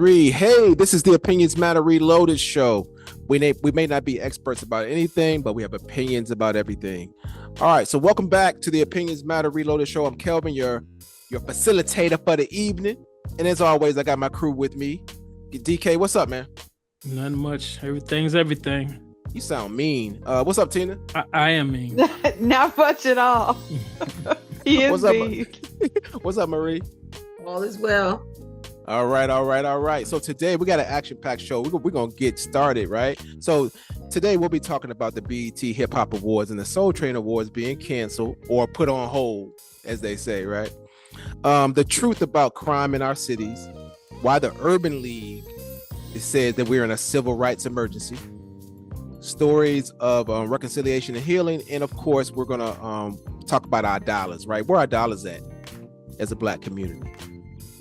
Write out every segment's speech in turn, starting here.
3. Hey, this is the Opinions Matter Reloaded show. We may not be experts about anything, but we have opinions about everything. All right, so welcome back to the Opinions Matter Reloaded show. I'm Kelvin, your facilitator for the evening. And as always, I got my crew with me. DK, what's up, man? Nothing much. Everything's everything. You sound mean. What's up, Tina? I am mean. Not much at all. He is what's up, mean. What's up, Marie? All is well. All right. So today we got an action-packed show. We're going to get started, right? So today we'll be talking about the BET Hip Hop Awards and the Soul Train Awards being canceled or put on hold, as they say, right? The truth about crime in our cities, why the Urban League said that we're in a civil rights emergency, stories of reconciliation and healing, and of course, we're going to talk about our dollars, right? Where our dollars at as a Black community.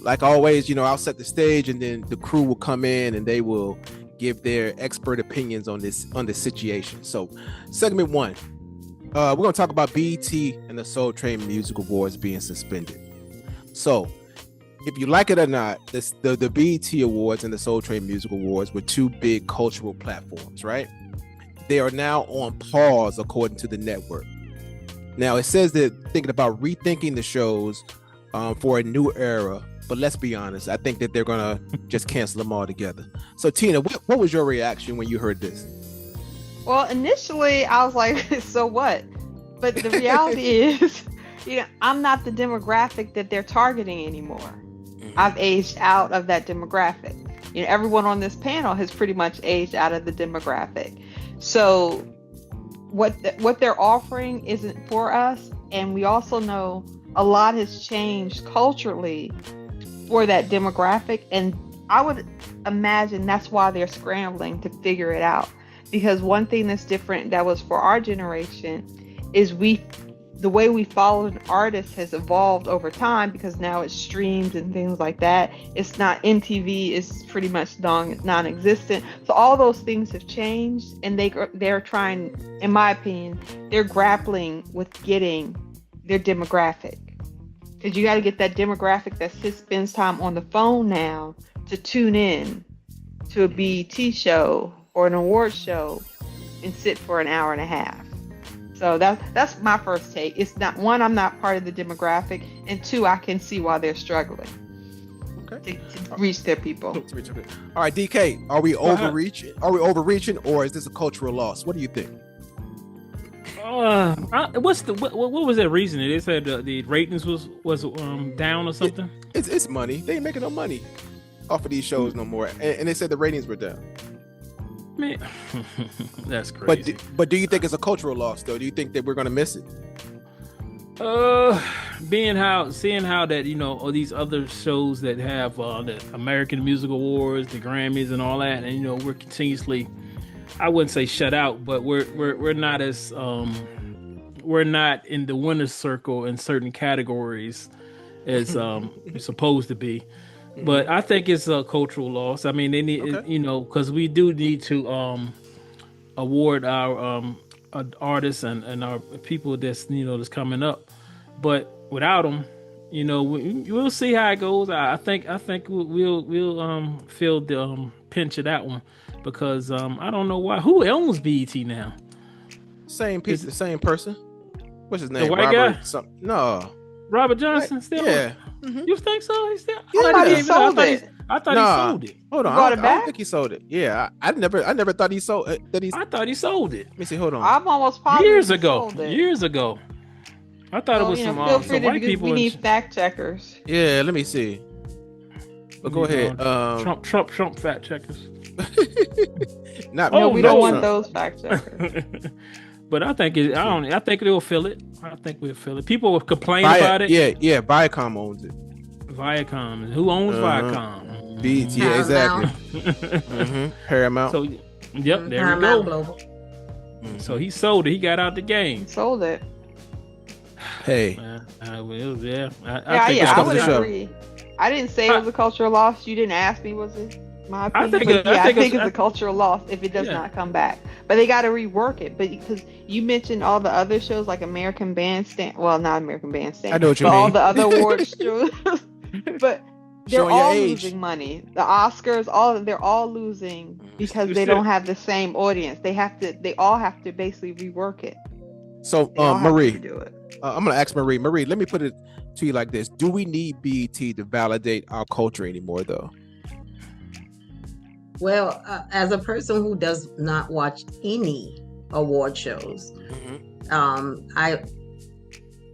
Like always, I'll set the stage and then the crew will come in and they will give their expert opinions on this situation. So segment 1, we're going to talk about BET and the Soul Train Music Awards being suspended. So if you like it or not, the BET Awards and the Soul Train Music Awards were two big cultural platforms, right? They are now on pause according to the network. Now it says they're thinking about rethinking the shows for a new era. But let's be honest, I think that they're going to just cancel them all together. So, Tina, what was your reaction when you heard this? Well, initially, I was like, so what? But the reality is, I'm not the demographic that they're targeting anymore. Mm-hmm. I've aged out of that demographic. Everyone on this panel has pretty much aged out of the demographic. So what they're offering isn't for us. And we also know a lot has changed culturally for that demographic, and I would imagine that's why they're scrambling to figure it out. Because one thing that's different that was for our generation is the way we follow an artist has evolved over time, because now it's streamed and things like that. It's not MTV, is pretty much non-existent. So all those things have changed, and they're trying, in my opinion, they're grappling with getting their demographic. Because you got to get that demographic that spends time on the phone now to tune in to a BET show or an award show and sit for an hour and a half. So that's my first take. It's not, one, I'm not part of the demographic, and two, I can see why they're struggling to reach their people. All right, DK, are we overreaching? Are we overreaching, or is this a cultural loss? What do you think? What was that reason? They said the ratings was down or something. It's money. They ain't making no money off of these shows no more, and they said the ratings were down. Man, that's crazy. But do you think it's a cultural loss though? Do you think that we're gonna miss it? Seeing how that all these other shows that have the American Music Awards, the Grammys, and all that, and we're continuously, I wouldn't say shut out, but we're not as we're not in the winner's circle in certain categories as we're supposed to be. But I think it's a cultural loss. I mean, they need, because we do need to award our artists and our people that's that's coming up. But without them, we'll see how it goes. I think we'll feel the pinch of that one. Because I don't know why. Who owns BET now? Same piece, the same person. What's his name? The white Robert, guy? No. Robert Johnson still? Yeah. Mm-hmm. You think so? He's still? I thought he sold it. I thought he sold it. Hold on. I don't think he sold it. Yeah, I never thought he sold it. I thought he sold it. Let me see. Hold on. I'm almost positive years ago. I thought it was some white people. We need fact checkers. Yeah, let me see. But go ahead. Trump fact checkers. We don't want those fact checkers. But I think I think they'll fill it. I think we'll fill it. People will complain about it. Yeah. Viacom owns it. Viacom. Who owns Viacom? BET. Yeah, exactly. Paramount. So, there we go. Global. So he sold it. He got out the game. Sold it. Hey. I will. Yeah. I would agree. I didn't say it was a cultural loss. You didn't ask me, was it? My opinion. I think it's a cultural loss if it does not come back. But they got to rework it. But because you mentioned all the other shows like American Bandstand, well, not American Bandstand. I know what you mean. All the other awards shows. But they're Showing your all age. losing money. The Oscars, they're all losing because they Still- don't have the same audience. They all have to basically rework it. So, They all have to Marie, redo it. I'm gonna ask Marie. Marie, let me put it to you like this: do we need BET to validate our culture anymore, though? Well, as a person who does not watch any award shows,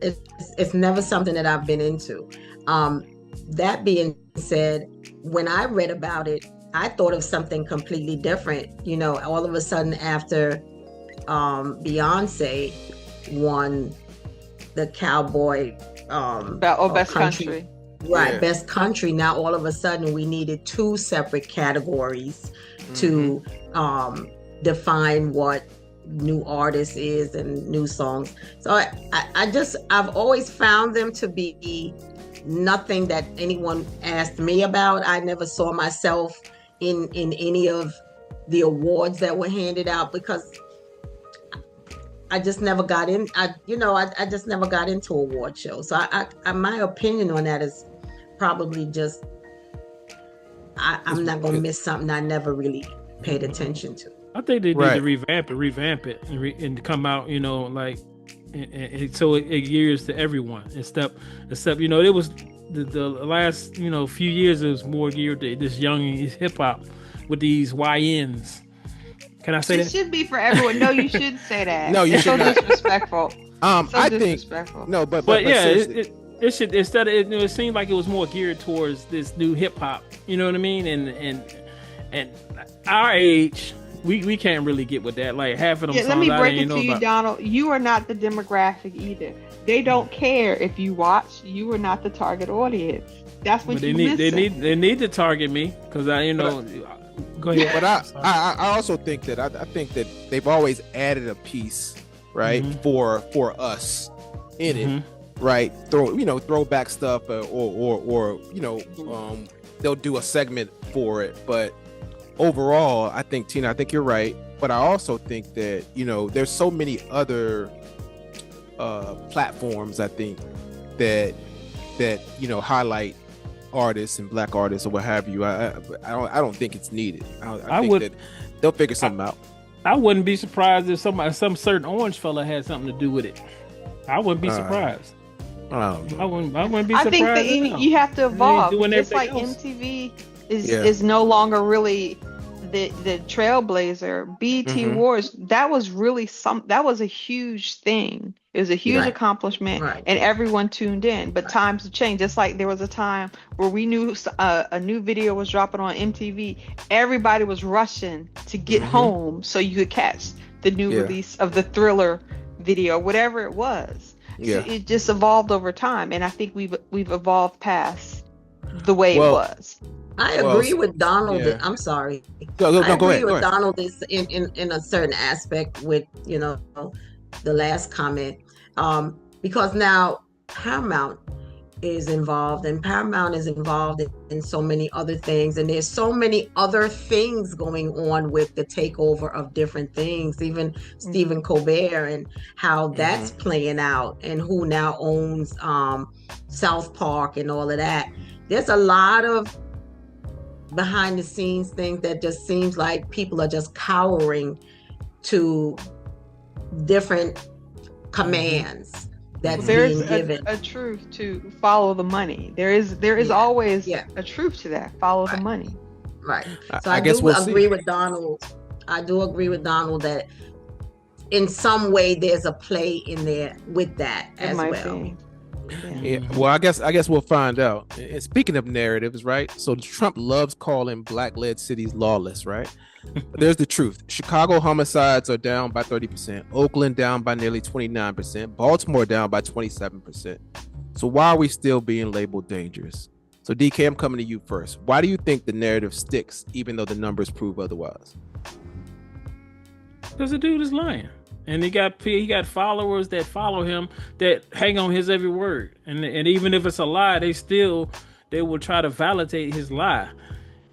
it's never something that I've been into. That being said, when I read about it, I thought of something completely different. You know, all of a sudden after Beyonce won the Cowboy Best country. Right, Yeah. best country. Now all of a sudden we needed two separate categories to define what new artist is and new songs. So I've always found them to be nothing that anyone asked me about. I never saw myself in any of the awards that were handed out because I just never got in. I just never got into award shows. So I my opinion on that is probably just I'm not gonna miss something I never really paid attention to. I think they need Right. to revamp it, and come out, like, so it gears to everyone. Except, it was the last, few years it was more geared to this young hip hop with these YNs. Can I say It that? should be for everyone. No, you shouldn't say that. No, you It's should so not. disrespectful. So I think disrespectful. no, but But yeah, seriously. it should, instead of it seemed like it was more geared towards this new hip hop. You know what I mean? And our age, we can't really get with that. Like half of them Yeah, songs let me I break didn't it know to you, about. Donald. You are not the demographic either. They don't care if you watch. You are not the target audience. That's what But they you need missing. they need to target me because go ahead. But I also think that I think that they've always added a piece, right, for us in it, right? Throwback stuff, or they'll do a segment for it. But overall, I think Tina, I think you're right. But I also think that there's so many other platforms. I think that highlight artists and black artists or what have you. I don't think it's needed. I think that they'll figure something out. I wouldn't be surprised if some certain orange fella had something to do with it. I wouldn't be surprised. I wouldn't be I surprised. think that at all. you have to evolve. doing Just like everything else. MTV is no longer really the trailblazer. BET Awards, that was really that was a huge thing. It was a huge accomplishment, and everyone tuned in. But times have changed. Just like there was a time where we knew a new video was dropping on MTV, everybody was rushing to get home so you could catch the new release of the Thriller video, whatever it was. Yeah. So it just evolved over time, and I think we've evolved past the way it was. I agree with Donald. Yeah. I'm sorry. Go I agree ahead. with Donald in a certain aspect with the last comment, because now Paramount is involved, and Paramount is involved in so many other things, and there's so many other things going on with the takeover of different things, even Stephen Colbert and how that's playing out, and who now owns South Park and all of that. There's a lot of behind the scenes things that just seems like people are just cowering to different commands that's There's being given. a truth to follow the money. There is always a truth to that. Follow the money. Right. So I I guess do we'll agree see. with Donald. I do agree with Donald that in some way there's a play in there with that It as might well. be. Yeah, well, I guess we'll find out. And speaking of narratives, right? So Trump loves calling black-led cities lawless, right? But there's the truth. Chicago homicides are down by 30%. Oakland down by nearly 29%. Baltimore down by 27%. So why are we still being labeled dangerous? So DK, I'm coming to you first. Why do you think the narrative sticks, even though the numbers prove otherwise? Because the dude is lying. And he got followers that follow him that hang on his every word, and even if it's a lie, they will try to validate his lie.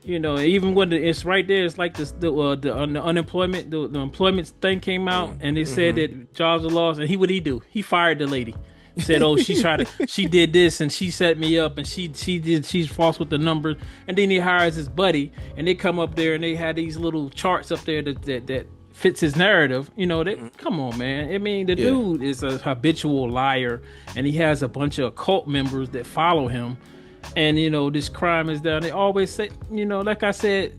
Even when it's right there, it's like the unemployment, the employment thing came out, and they said that jobs are lost, and what he do? He fired the lady. said, "Oh, she did this and she set me up and she's false with the numbers." And then he hires his buddy, and they come up there and they had these little charts up there that fits his narrative. Come on, man. I mean, the dude is a habitual liar, and he has a bunch of cult members that follow him. And this crime is done. They always say, like I said,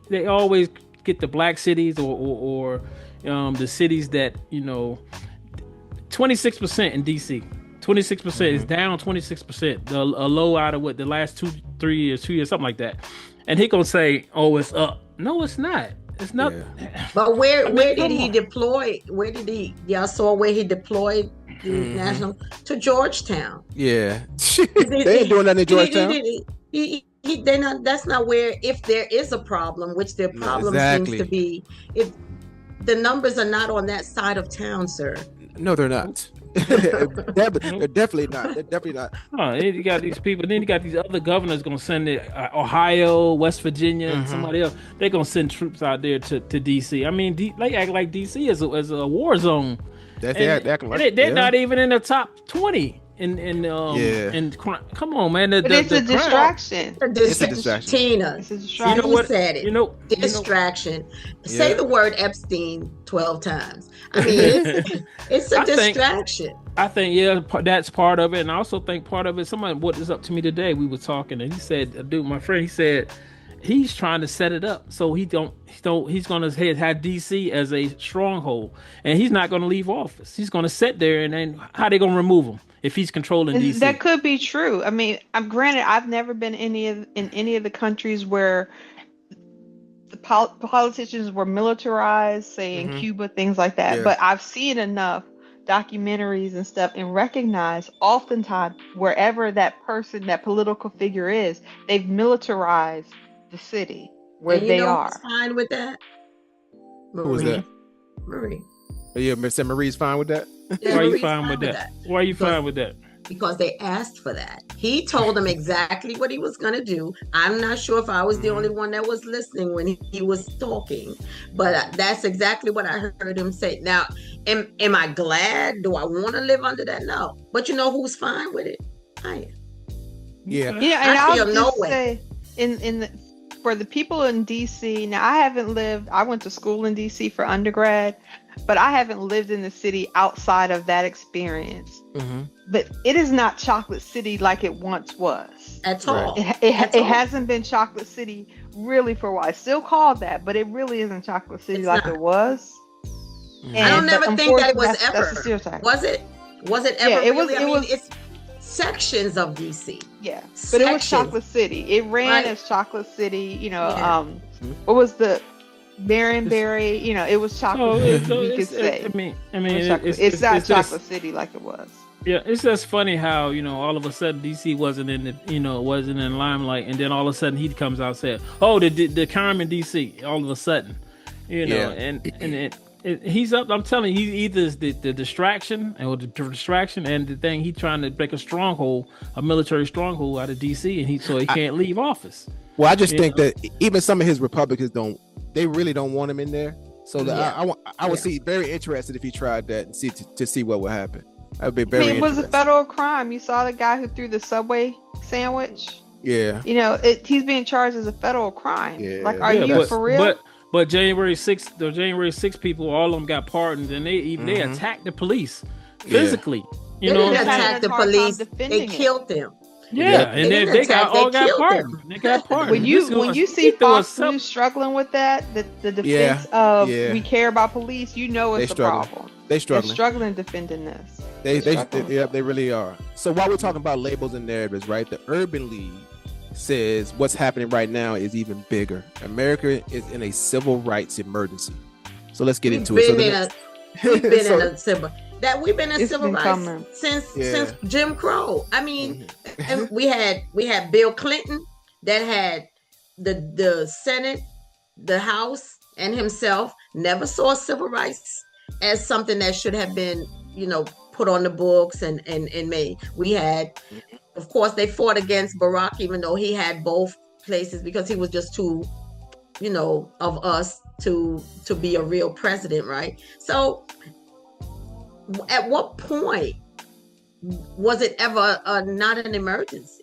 they always get the black cities or the cities that 26% in DC. 26% is down 26%. A low out of the last 2 years, something like that. And he gonna say, "Oh, it's up." No, it's not. It's not. Yeah. But where did he deploy? Where did y'all saw where he deployed the national to Georgetown? Yeah, they ain't doing nothing in Georgetown. They're not. That's not where. If there is a problem, which their problem seems to be, if the numbers are not on that side of town, sir. No, they're not. They're definitely not. They're definitely not. Oh, you got these people. Then you got these other governors gonna send it. Ohio, West Virginia, and somebody else. They're gonna send troops out there to DC. I mean, they act like DC is a war zone. They're not even in the top 20. And come on, man. It's a distraction. It's a distraction. Tina, it's a distraction. You know what? Said it. Distraction. Say the word Epstein 12 times. I mean, it's a distraction. I think that's part of it, and I also think part of it. Somebody brought this up to me today. We were talking, and he said, "Dude, my friend," he said, he's trying to set it up so he's gonna have DC as a stronghold, and he's not gonna leave office. He's gonna sit there, and then how they gonna remove him if he's controlling DC? That could be true. I mean, I'm granted I've never been in any of the countries where the politicians were militarized, say in Cuba, things like that. Yeah. But I've seen enough documentaries and stuff and recognize oftentimes wherever that political figure is, they've militarized the city where they are. Who's fine with that? Marie. Who was that? Marie. Yeah, Mr. Marie's fine with that? Yeah, Why are you fine with that? Why are you fine with that? Because they asked for that. He told them exactly what he was going to do. I'm not sure if I was the only one that was listening when he was talking, but that's exactly what I heard him say. Now, am I glad? Do I want to live under that? No. But you know who's fine with it? I am. Yeah. Yeah, and I feel no way. For the people in DC, now I went to school in DC for undergrad, but I haven't lived in the city outside of that experience. But it is not Chocolate City like it once was. At all. It hasn't been Chocolate City really for a while. It's still called that, but it really isn't Chocolate City it was. I don't never think that it was ever. Was it? Was it ever? Yeah, it was. It's sections of DC. Yeah, but it was Chocolate City. It ran as Chocolate City. What was the Marionberry? It was Chocolate City. You could say. It's not Chocolate City like it was. Yeah, it's just funny how all of a sudden DC wasn't wasn't in limelight, and then all of a sudden he comes out and said, "Oh, the crime in DC." All of a sudden, he's up. I'm telling you, he's either the distraction and the thing. He's trying to make a military stronghold out of DC, and he can't leave office. Well, I just think that even some of his Republicans really don't want him in there. So I would see very interested if he tried that and see what would happen. That would be very. It was a federal crime. You saw the guy who threw the Subway sandwich. Yeah. He's being charged as a federal crime. Yeah. Like, are you for real? But January 6th, the January 6th people, all of them got pardoned, and they attacked the police physically. They didn't attack the police. They killed them. Yeah, and they got pardoned. They got pardoned. When you see Fox News struggling with that, the defense of we care about police, it's a problem. They're struggling defending this. They really are. So while we're talking about labels and narratives, right? The Urban League says what's happening right now is even bigger. America is in a civil rights emergency. So let's get into it. We've been in civil rights since Jim Crow. I mean, and we had Bill Clinton that had the Senate, the House, and himself never saw civil rights as something that should have been, put on the books and made. We had, of course, they fought against Barack, even though he had both places because he was just too, of us to be a real president, right? So at what point was it ever not an emergency?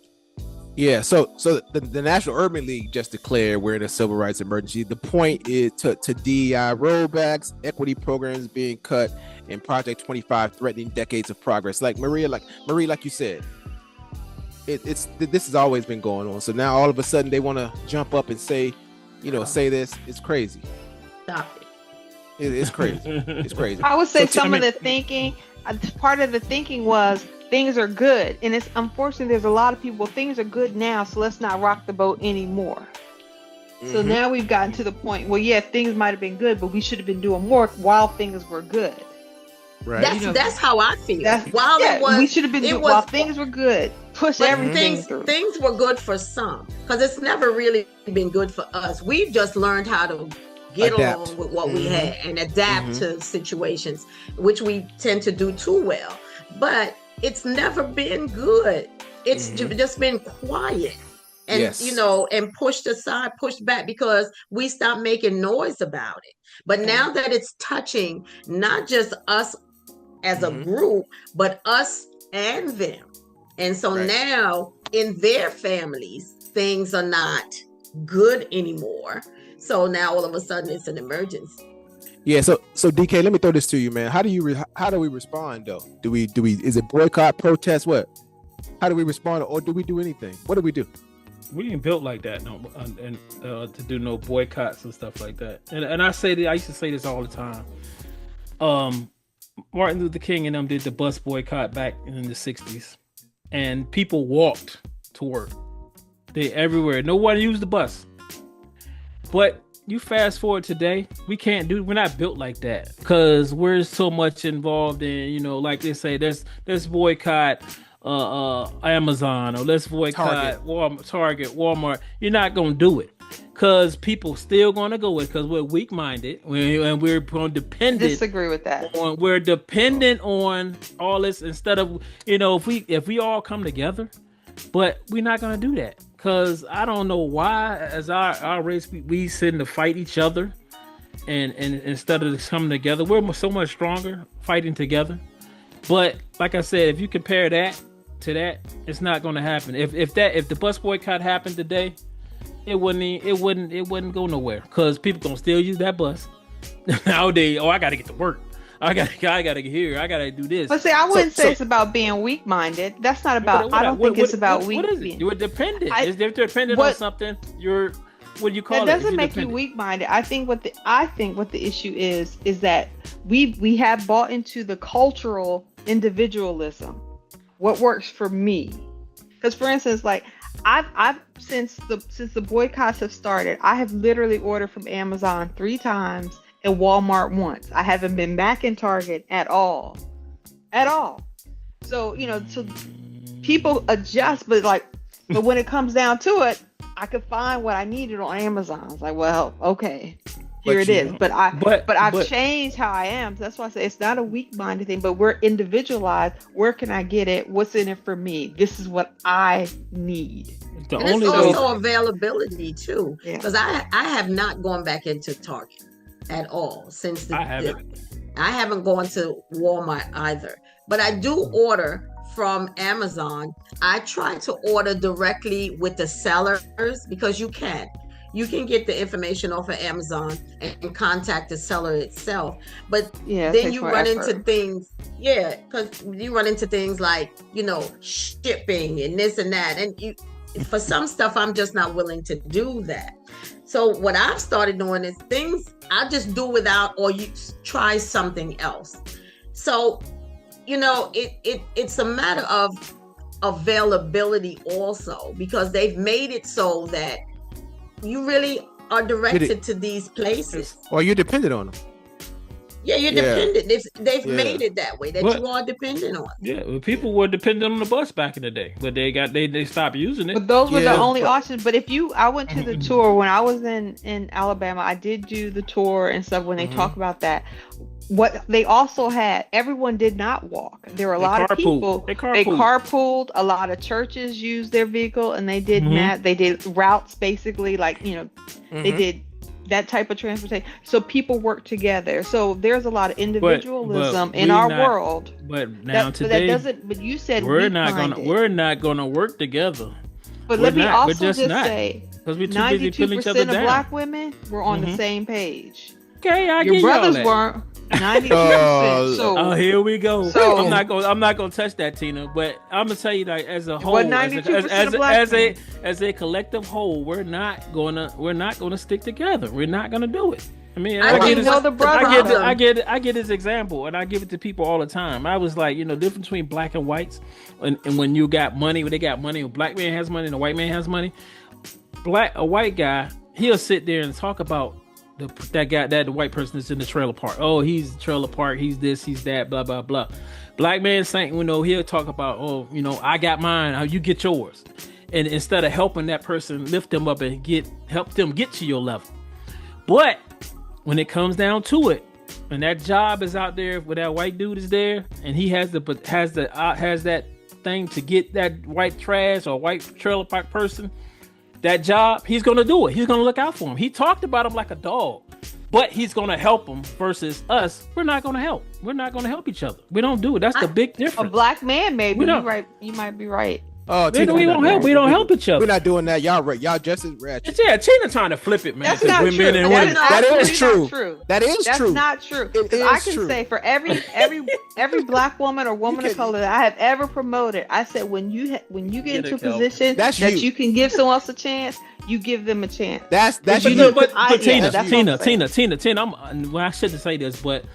Yeah, so the National Urban League just declared we're in a civil rights emergency. The point is to DEI rollbacks, equity programs being cut, and Project 25 threatening decades of progress. Like Marie, like you said, this has always been going on. So now all of a sudden they want to jump up and say, say this. It's crazy. Stop it. It's crazy. It's crazy. I would say of the thinking, part of the thinking was things are good, and it's unfortunately there's a lot of people. Things are good now, so let's not rock the boat anymore. So now we've gotten to the point where things might have been good, but we should have been doing more while things were good. Right. That's how I feel. We should have been doing while things were good. Push everything through. Things were good for some, because it's never really been good for us. We've just learned how to get along with what we had and adapt to situations, which we tend to do too well. But it's never been good. It's just been quiet and, and pushed aside, pushed back, because we stopped making noise about it. But now that it's touching not just us as a group, but us and them. And so now in their families, things are not good anymore. So now all of a sudden it's an emergency. Yeah, so DK, let me throw this to you, man. How do we respond though? Do we is it boycott, protest, what? How do we respond, or do we do anything? What do we do? We ain't built like that, no, and to do no boycotts and stuff like that. And I say that, I used to say this all the time. Martin Luther King and them did the bus boycott back in the 60s, and people walked to work. They everywhere. No one used the bus. But you fast forward today, we're not built like that, because we're so much involved in, like they say, let's boycott Amazon, or let's boycott Target, Walmart. You're not gonna do it, because people still gonna go with it, because we're weak-minded, and we're dependent. Disagree with that. We're dependent on all this, instead of, if we all come together. But we're not gonna do that, because I don't know why, as our race, we tend to fight each other, and instead of coming together, we're so much stronger fighting together. But like I said, if you compare that to that, it's not going to happen. If the bus boycott happened today, it wouldn't go nowhere, because people gonna still use that bus nowadays. I got to get to work. I gotta get here. I gotta do this. But see, I wouldn't say it's about being weak-minded. That's not about. I don't think it's about weak. What is it? You're dependent. If they're dependent on something, what do you call it? That doesn't make you weak-minded. I think what the issue is that we have bought into the cultural individualism. What works for me? Because, for instance, like I've since the boycotts have started, I have literally ordered from Amazon 3 times. And Walmart once. I haven't been back in Target at all. So, so people adjust, but when it comes down to it, I could find what I needed on Amazon. It's like, well, okay, here it is. But I've changed how I am. So that's why I say it's not a weak-minded thing, but we're individualized. Where can I get it? What's in it for me? This is what I need. It's also availability too, because I have not gone back into Target at all since I haven't gone to Walmart either, but I do order from Amazon. I try to order directly with the sellers, because you can get the information off of Amazon and contact the seller itself, but then you run into things because you run into things like shipping and this and that, and for some stuff I'm just not willing to do that. So what I've started doing is things I just do without, or you try something else. So, it's a matter of availability also, because they've made it so that you really are directed to these places. Or you're dependent on them. Yeah, you're dependent. They've made it that way, that you are dependent on. Yeah, well, people were dependent on the bus back in the day, but they stopped using it. But those were the only options. But I went to the tour when I was in Alabama. I did do the tour and stuff when they talk about that. What they also had, everyone did not walk. There were a lot of people. They carpooled. A lot of churches used their vehicle, and they did that. They did routes, basically, they did that type of transportation. So people work together. So there's a lot of individualism in we our not- world. But now But today, that doesn't. But you said we're we not find gonna it. we're not gonna work together. But we're let me not. We're also just just not. say, Because we're too busy pulling each 92% other of down. black women were on the Mhm. same page. Okay, I Your get y'all brothers that. weren't. 92%. So Oh, here we go. So- I'm not gonna touch that, Tina. But I'm gonna tell you, like, as a whole, What 92% of black men? as a collective whole, we're not gonna stick together. We're not gonna do it. I mean, I get don't know the brother. I get this example, and I give it to people all the time. I was like, difference between black and whites, and when you got money, when they got money, when black man has money and a white man has money, a white guy, he'll sit there and talk about the white person that's in the trailer park. Oh, he's trailer park. He's this. He's that. Blah blah blah. Black man saying, he'll talk about, I got mine. How you get yours, and instead of helping that person lift them up and help them get to your level. But when it comes down to it, and that job is out there where that white dude is there, and he has that thing to get that white trash or white trailer park person that job, he's gonna do it. He's gonna look out for him. He talked about him like a dog, but he's gonna help him. Versus us, we're not gonna help. We're not gonna help each other. We don't do it. That's the big a difference. black man, maybe We you're don't- right. You might be right. Oh, Tina, we don't help. We don't help each We're other. not doing that. Y'all right. Y'all just as ratchet. Yeah, Tina trying to flip it, man. That's to not women true. and women. That is absolutely true. not That is That's true. not true. It 'Cause I is can true. say for every black woman or woman of color that I have ever promoted, I said when you get Get it, into a Kelvin. position That's that you. you can give someone else a chance, you give them a chance. That's But you. you know- But Yeah, Tina, that's what I'm saying. Tina. Well, I shouldn't say this, but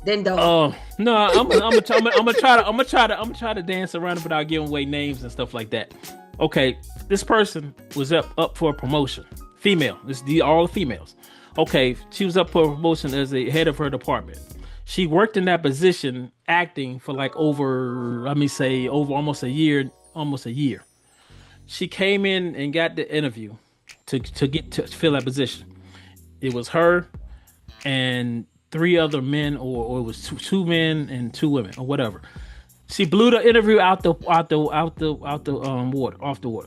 Then don't. no, I'm gonna try to dance around it without giving away names and stuff like that. Okay, this person was up for a promotion. Female. All females. Okay, she was up for a promotion as the head of her department. She worked in that position acting for like over almost a year. She came in and got the interview to fill that position. It was her and 3 other men, or it was two men and 2 women, or whatever. She blew the interview off the water.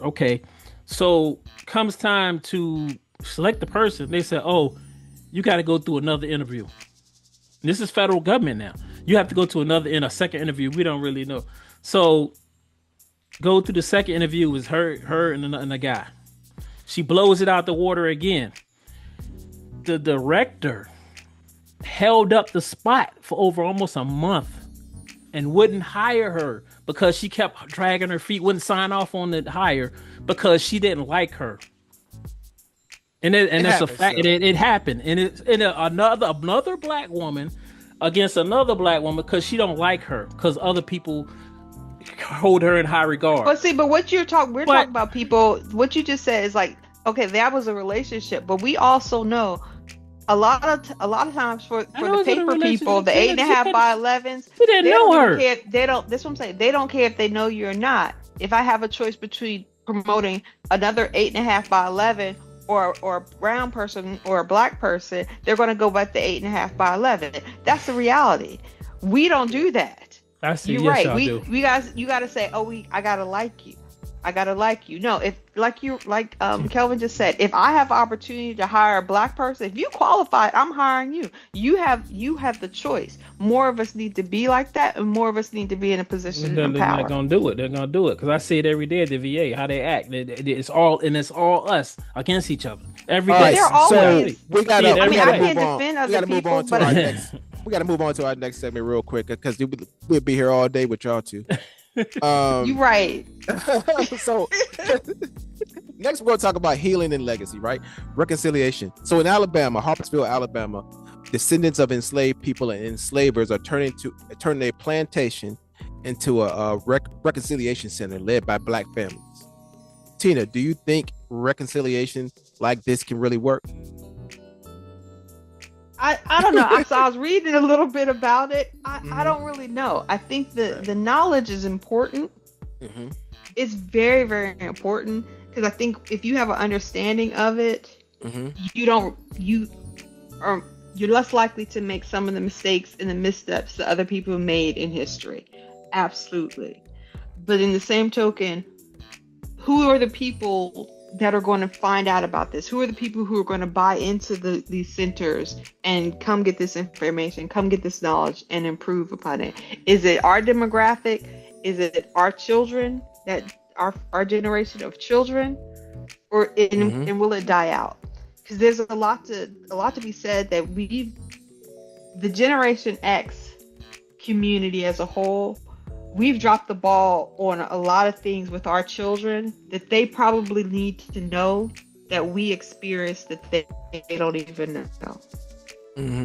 Okay, so comes time to select the person. They said, "Oh, you got to go through another interview." This is federal government now. You have to go to a second interview. We don't really know. So go to the second interview with her and a guy. She blows it out the water again. The director held up the spot for over almost a month and wouldn't hire her because she kept dragging her feet, wouldn't sign off on the hire because she didn't like her. And that's a fact. It happened. And it's another black woman against another black woman because she don't like her because other people hold her in high regard. But what we're talking about people. What you just said is like, okay, that was a relationship, but we also know a lot of times for the paper people, the 8.5 by 11s, She didn't know her. That's what I'm saying. They don't care if they know you or not. If I have a choice between promoting another 8.5 by 11 or a brown person or a black person, they're going to go by the 8.5 by 11. That's the reality. We don't do that. I see. You're Yes, right. y'all do. You got to say, I gotta like you. I gotta like you. No, if Kelvin just said, if I have opportunity to hire a black person, if you qualify, I'm hiring you. You have the choice. More of us need to be like that, and more of us need to be in a position of They're power. not gonna do it. They're gonna do it because I see it every day at the VA how they act. It's all us against each other every All day. right, They're always- so we gotta I mean, I move can't on. defend We other gotta move people, on to but- our next. We gotta move on to our next segment real quick because we'll be here all day with y'all two. You right. So next we're going to talk about healing and legacy, right? Reconciliation. So in Alabama, Harpersville, Alabama, descendants of enslaved people and enslavers are turning their plantation into a reconciliation center led by black families. Tina, do you think reconciliation like this can really work? I don't know. So I was reading a little bit about it. I don't really know. I think the knowledge is important. Mm-hmm. It's very, very important because I think if you have an understanding of it, Mm-hmm. you're less likely to make some of the mistakes and the missteps that other people made in history. Absolutely. But in the same token, who are the people that are going to find out about this? Who are the people who are going to buy into these centers and come get this information, come get this knowledge and improve upon it? Is it our demographic? Is it our children, that our generation of children, or and will it die out? Because there's a lot to be said that the Generation X community as a whole, we've dropped the ball on a lot of things with our children that they probably need to know that we experienced that they don't even know.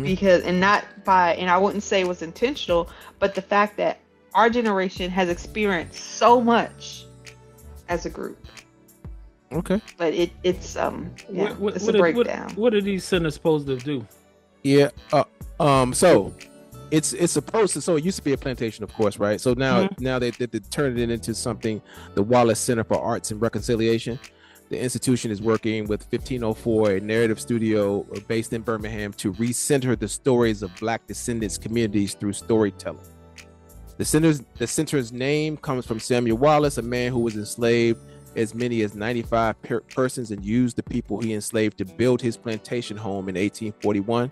Because, and I wouldn't say it was intentional, but the fact that our generation has experienced so much as a group. Okay. But it's a breakdown. What are these centers supposed to do? Yeah. So it's supposed to. So it used to be a plantation, of course, right? So now they turned it into something. The Wallace Center for Arts and Reconciliation. The institution is working with 1504, a narrative studio based in Birmingham, to recenter the stories of Black descendants communities through storytelling. The center's name comes from Samuel Wallace, a man who was enslaved as many as 95 persons and used the people he enslaved to build his plantation home in 1841.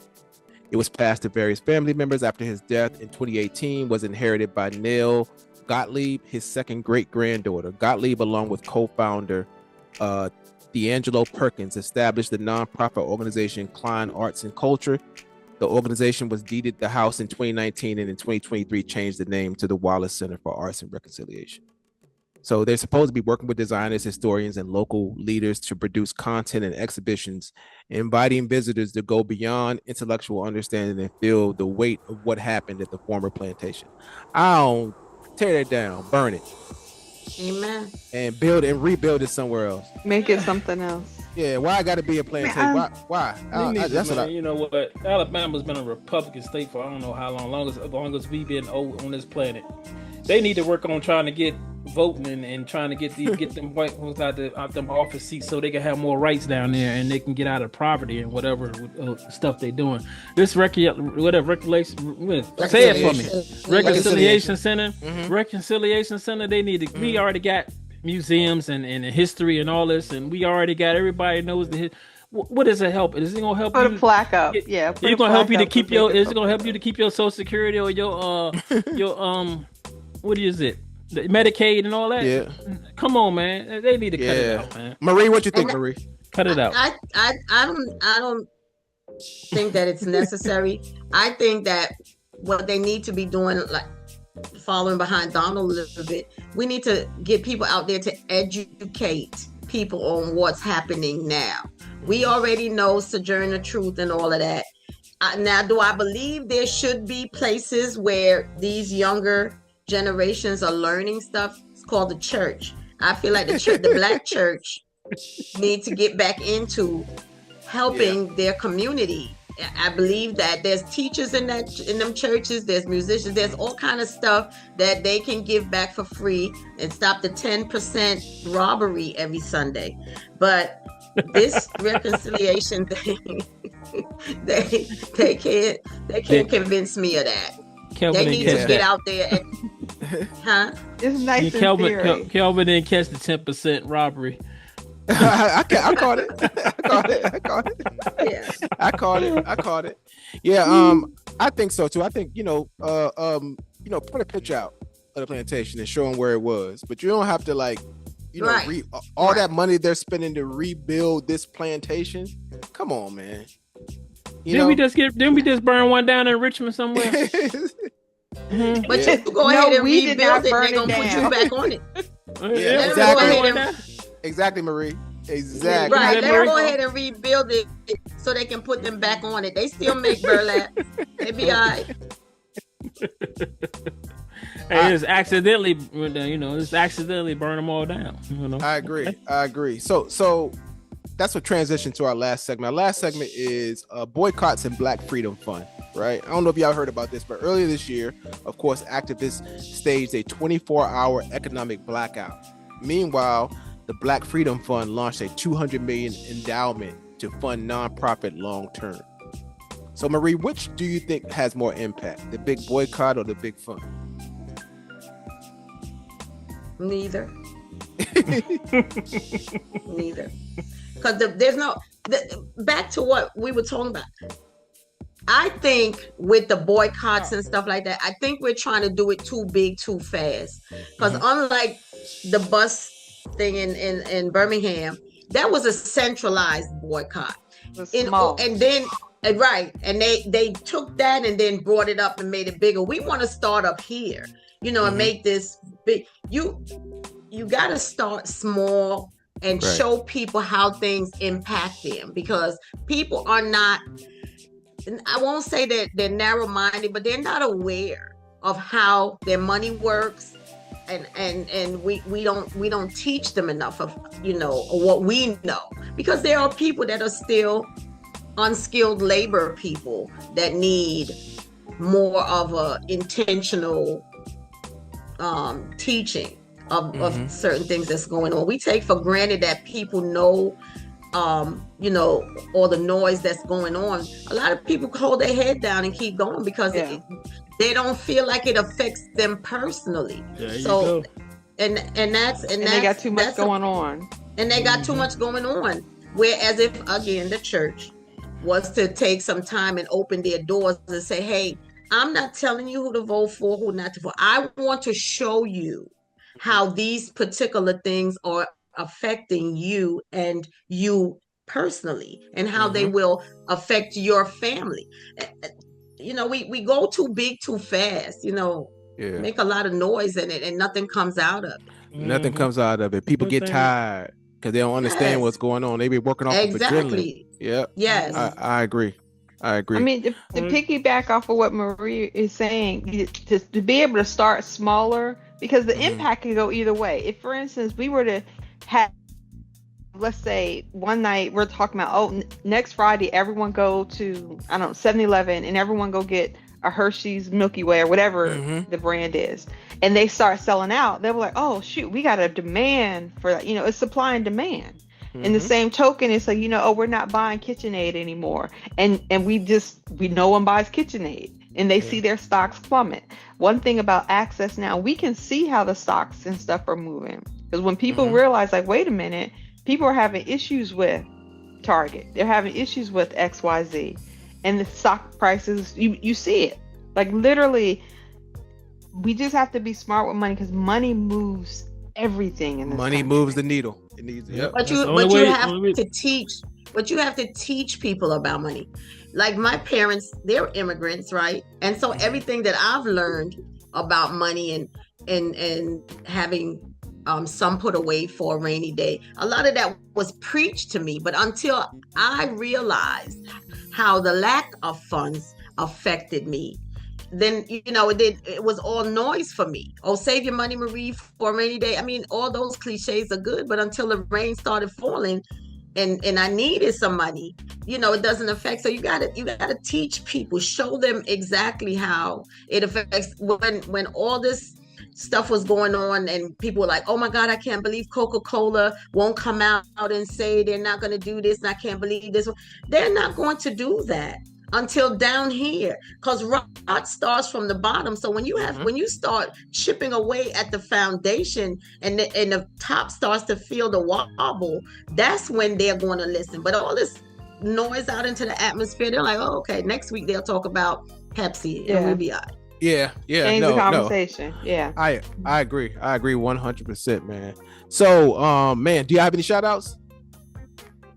It was passed to various family members after his death in 2018, was inherited by Nell Gottlieb, his second great-granddaughter. Gottlieb, along with co-founder D'Angelo Perkins, established the nonprofit organization Klein Arts and Culture. The organization was deeded the house in 2019 and in 2023 changed the name to the Wallace Center for Arts and Reconciliation. So they're supposed to be working with designers, historians, and local leaders to produce content and exhibitions, inviting visitors to go beyond intellectual understanding and feel the weight of what happened at the former plantation. I'll tear it down, burn it. Amen. And build and rebuild it somewhere else. Make it something else. Yeah, why I got to be a plantation? Why? That's what you know what? Alabama's been a Republican state for I don't know how long. As long as we've been on this planet. They need to work on trying to get voting and trying to get them white folks out them office seats so they can have more rights down there and they can get out of poverty and whatever stuff they're doing. This reconciliation, say it for me. Reconciliation Center. Reconciliation Center. They need to. We already got museums and history and all this, and we already got everybody knows the. What does it help? Is it gonna help put you? A plaque up. It's gonna help you to keep your. Is it gonna help you to keep your Social Security or your what is it? The Medicaid and all that? Yeah. Come on, man. They need to cut it out, man. Marie, what you think, Marie? Cut it out. I don't think that it's necessary. I think that what they need to be doing, like following behind Donald a little bit, we need to get people out there to educate people on what's happening now. We already know Sojourner Truth and all of that. Now, do I believe there should be places where these younger generations are learning stuff? It's called the church. I feel like the church, the Black church, need to get back into helping their community. I believe that there's teachers in them churches, there's musicians, there's all kind of stuff that they can give back for free and stop the 10% robbery every Sunday. But this reconciliation thing, they can't convince me of that. Kelvin they need to get out there and It's nice in theory. Kelvin didn't catch the 10% robbery. I caught it. Yeah. I caught it. Yeah. I think so too. I think put a picture out of the plantation and show them where it was, but you don't have to all that money they're spending to rebuild this plantation. Come on, man. Didn't we just burn one down in Richmond somewhere? But you go ahead and rebuild it, they're gonna put you back on it. Exactly, Marie. Exactly. Right. They go ahead and rebuild it so they can put them back on it. They still make burlap. They be all right. Hey, it's accidentally burn them all down. I agree. So that's what transitioned to our last segment. Our last segment is boycotts and Black Freedom Fund, right? I don't know if y'all heard about this, but earlier this year, of course, activists staged a 24-hour economic blackout. Meanwhile, the Black Freedom Fund launched a $200 million endowment to fund nonprofit long term. So, Marie, which do you think has more impact, the big boycott or the big fund? Neither. Neither. Because there's no back to what we were talking about. I think with the boycotts and stuff like that, I think we're trying to do it too big, too fast. Because unlike the bus thing in Birmingham, that was a centralized boycott. And then right, and they took that and then brought it up and made it bigger. We want to start up here, and make this big. You got to start small and show people how things impact them, because people are not, I won't say that they're narrow-minded, but they're not aware of how their money works. And we don't teach them enough of what we know, because there are people that are still unskilled labor people that need more of a intentional teaching of certain things that's going on. We take for granted that people know all the noise that's going on. A lot of people hold their head down and keep going because they don't feel like it affects them personally. So and they got too much going on. And they got too much going on. Whereas if again the church was to take some time and open their doors and say, hey, I'm not telling you who to vote for, who not to vote. I want to show you how these particular things are affecting you and you personally, and how they will affect your family. We go too big too fast, make a lot of noise in it and nothing comes out of it. Nothing comes out of it. People get tired because they don't understand what's going on. They be working off of adrenaline. Yeah. Yes. I agree. I mean, to piggyback off of what Marie is saying, to be able to start smaller, because the impact can go either way. If, for instance, we were to have, let's say, one night we're talking about, next Friday, everyone go to, 7-Eleven, and everyone go get a Hershey's Milky Way or whatever the brand is, and they start selling out, they'll be like, oh shoot, we got a demand for that. It's supply and demand. In the same token, it's like, we're not buying KitchenAid anymore, and no one buys KitchenAid, and they see their stocks plummet. One thing about Access now, we can see how the stocks and stuff are moving, because when people realize, like, wait a minute, people are having issues with Target, they're having issues with XYZ, and the stock prices, you see it, like, literally. We just have to be smart with money, because money moves everything in this money country. Moves the needle. It needs, But you have to teach people about money. Like my parents, they're immigrants, right? And so everything that I've learned about money and having some put away for a rainy day, a lot of that was preached to me. But until I realized how the lack of funds affected me, then it was all noise for me. Oh, save your money, Marie, for a rainy day. I mean, all those cliches are good, but until the rain started falling and I needed some money, it doesn't affect. So you gotta teach people, show them exactly how it affects. When all this stuff was going on and people were like, oh my God, I can't believe Coca-Cola won't come out and say they're not going to do this, and I can't believe this. They're not going to do that until down here, because rot starts from the bottom. So when you start chipping away at the foundation and the top starts to feel the wobble, that's when they're going to listen. But all this noise out into the atmosphere, they're like, oh, okay, next week they'll talk about Pepsi and we'll be all right. Yeah. Change the conversation. Yeah. I agree. I agree 100%, man. So, man, do you have any shout outs?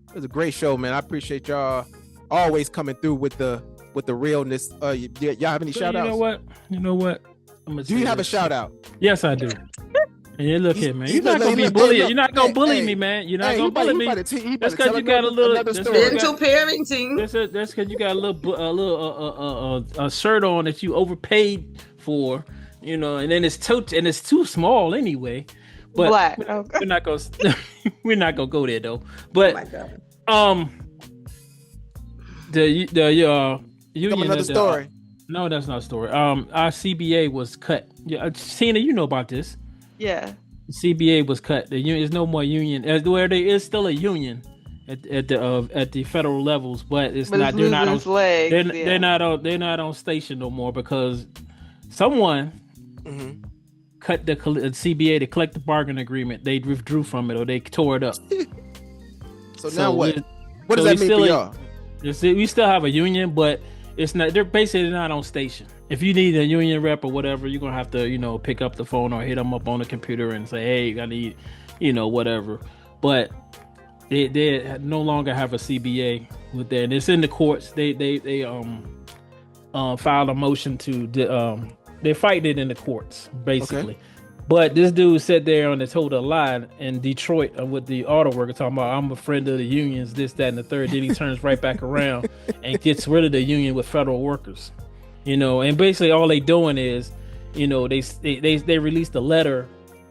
It was a great show, man. I appreciate y'all always coming through with the realness. Y'all have any shout outs? You know what? Do you have a shout out? Yes, I do. And look here, man. You're not gonna be bullied. You're not gonna bully me, man. You're not gonna bully me. That's because you got a little dental parenting. That's because you got a little shirt on that you overpaid for, and then it's too small anyway. But black. We're not gonna go there though. But the union. Another story. No, that's not a story. Our CBA was cut. Yeah, Tina, you know about this. Yeah. CBA was cut. The union is no more union. Where there is still a union at the federal levels, but it's not. They're not on. They're not on station no more because someone cut the CBA, the collective bargaining agreement. They withdrew from it, or they tore it up. So now what? What does that mean for y'all? We still have a union, but it's not. They're basically not on station. If you need a union rep or whatever, you're gonna have to, pick up the phone or hit them up on the computer and say, "Hey, I need, whatever." But they no longer have a CBA with that, and it's in the courts. They filed a motion to they're fighting it in the courts basically. Okay. But this dude sat there and told a lie in Detroit with the auto worker talking about, I'm a friend of the unions, this, that, and the third. Then he turns right back around and gets rid of the union with federal workers. And basically all they doing is, they released a letter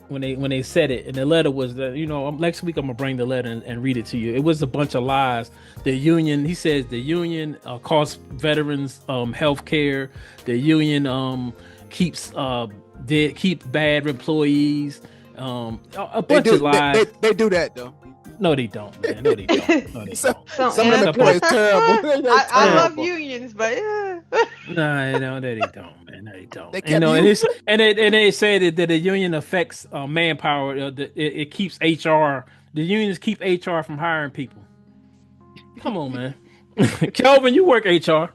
when they said it, and the letter was that, next week I'm gonna bring the letter and read it to you. It was a bunch of lies. The union, he says, the union costs veterans health care. The union keeps bad employees. A bunch of lies. They do that though. No, they don't, man. No, they don't. No, they some don't. Some of them employees terrible. I love unions, but no, they don't, man. No, they don't. They say that the union affects manpower. It keeps HR. The unions keep HR from hiring people. Come on, man. Kelvin, you work HR.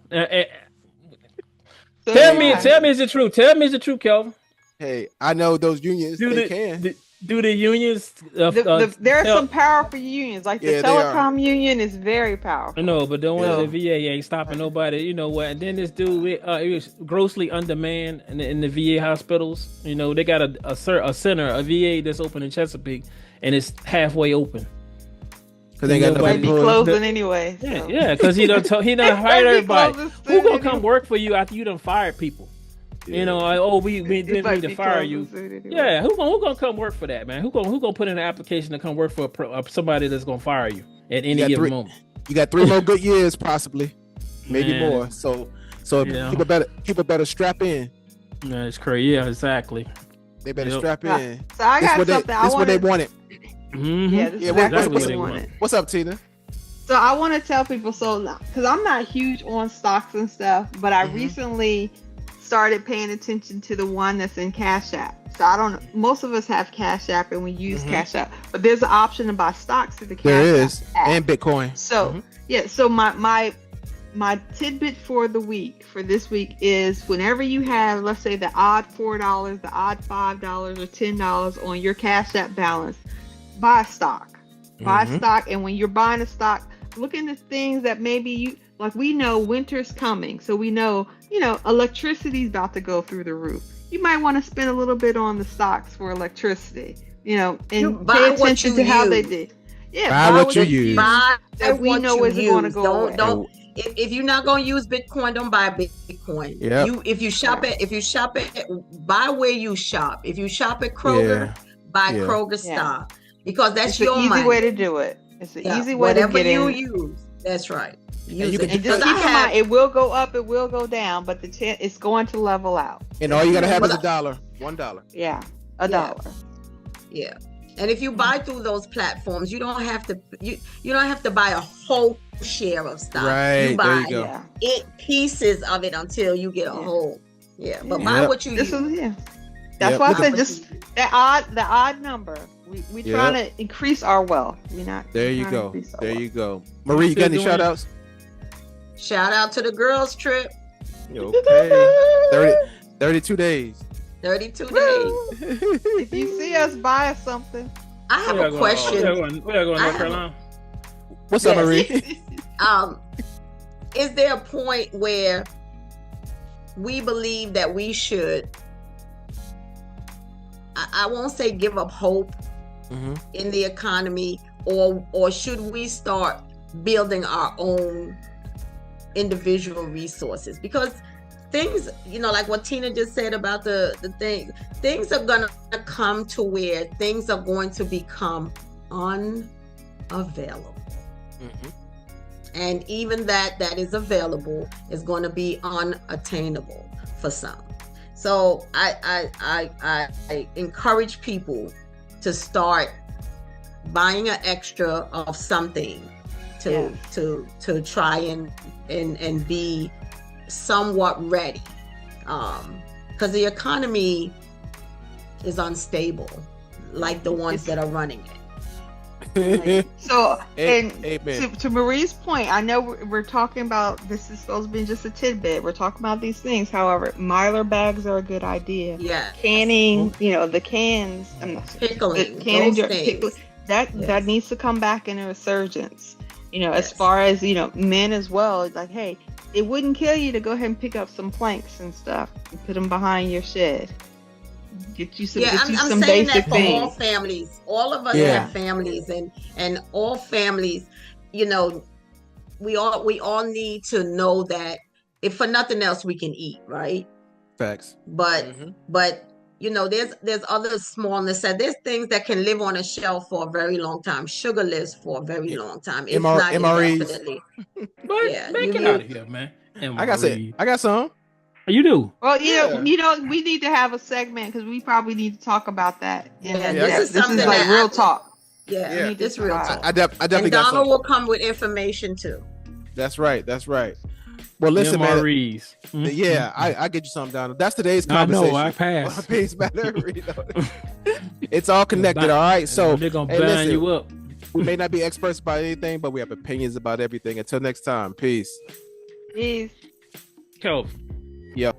Tell me, is it true? Tell me, is it true, Kelvin? Hey, I know those unions. They can. Do the unions? There are some powerful unions, like the telecom union is very powerful. No, but the one the VA ain't stopping nobody. You know what? And then this dude, it was grossly undermanned in the VA hospitals. They got a center, a VA that's open in Chesapeake, and it's halfway open. Because they got nobody be closing anyway. So. Yeah, because he done hired everybody. Who gonna come work for you after you done fired people? Yeah. We didn't mean to fire you. Yeah, who gonna come work for that, man? Who gonna put in an application to come work for somebody that's gonna fire you at any given moment? You got 3 more good years, possibly, maybe more. So people better strap in. Yeah, it's crazy. Yeah, exactly. They better strap in. So I got something. This is what they wanted. Mm-hmm. Yeah, this is exactly what they wanted. What's up, Tina? So I want to tell people, because I'm not huge on stocks and stuff, but I recently started paying attention to the one that's in Cash App. So most of us have Cash App and we use Cash App, but there's an option to buy stocks through the Cash App. And Bitcoin. So so my tidbit for this week is, whenever you have, let's say, the odd $4, the odd $5 or $10 on your Cash App balance, buy a stock. Buy a stock, and when you're buying a stock, look into things that maybe we know winter's coming, so we know, electricity's about to go through the roof. You might want to spend a little bit on the stocks for electricity, and pay attention to how they did. Yeah, buy what you use. That we know isn't going to go away. Don't. If you're not going to use Bitcoin, don't buy Bitcoin. Yeah. If you shop at, buy where you shop. If you shop at Kroger, buy Kroger stock, because that's your money. It's the easy way to do it. It's the easy way to get whatever you in. use. That's right. And just keep in mind, it will go up, it will go down, but it's going to level out. And all you gotta have is $1. $1. Yeah, $1. Yeah. And if you buy through those platforms, you don't have to buy a whole share of stock. Right. You buy there you go. pieces of it until you get a whole. Yeah. But buy what you use. That's why I said just the odd number. We trying to increase our wealth. We're not. There you go. There you go. Marie, you got any shout outs? Shout out to the girls trip. Okay. 32 days. 32 days. If you see us, buy us something. I have a question. We are going to North Carolina. What's up, Marie? Is there a point where we believe that we should, I won't say give up hope in the economy, or should we start building our own individual resources? Because things, like what Tina just said about the things are gonna come to where things are going to become unavailable. And even that is available is going to be unattainable for some. So I encourage people to start buying an extra of something to try and be somewhat ready, because the economy is unstable, like the ones that are running it. So, and Amen. to Marie's point, I know we're talking about, this is supposed to be just a tidbit. We're talking about these things. However, Mylar bags are a good idea. Yeah. Canning, the cans, Pickling, canning, those things. pickling, that needs to come back in a resurgence. As Yes. far as, men as well, it's like, hey, it wouldn't kill you to go ahead and pick up some planks and stuff and put them behind your shed. Get you some, I'm some saying basic that for all things. families. All of us Yeah. have families, and all families, we all need to know that if for nothing else we can eat, right? Facts. But Mhm. there's other smallness that there's things that can live on a shelf for a very long time. Sugar lives for a very long time, if not MREs. indefinitely. But Yeah, man, get out of here, man. I got some. You do. Well, Yeah. we need to have a segment because we probably need to talk about that. Yeah, this is something like that real talk. Yeah, Yeah. it's real talk. I definitely And got Donald some. will come with information too. That's right. Well, listen, man. MREs. Yeah, I get you something, Donald. That's today's I conversation. know. I passed. Peace, matter. It's all connected. All right. So they're gonna hey, ban listen, you up. we may not be experts about anything, but we have opinions about everything. Until next time, peace. Jeez. Kelvin. Yep.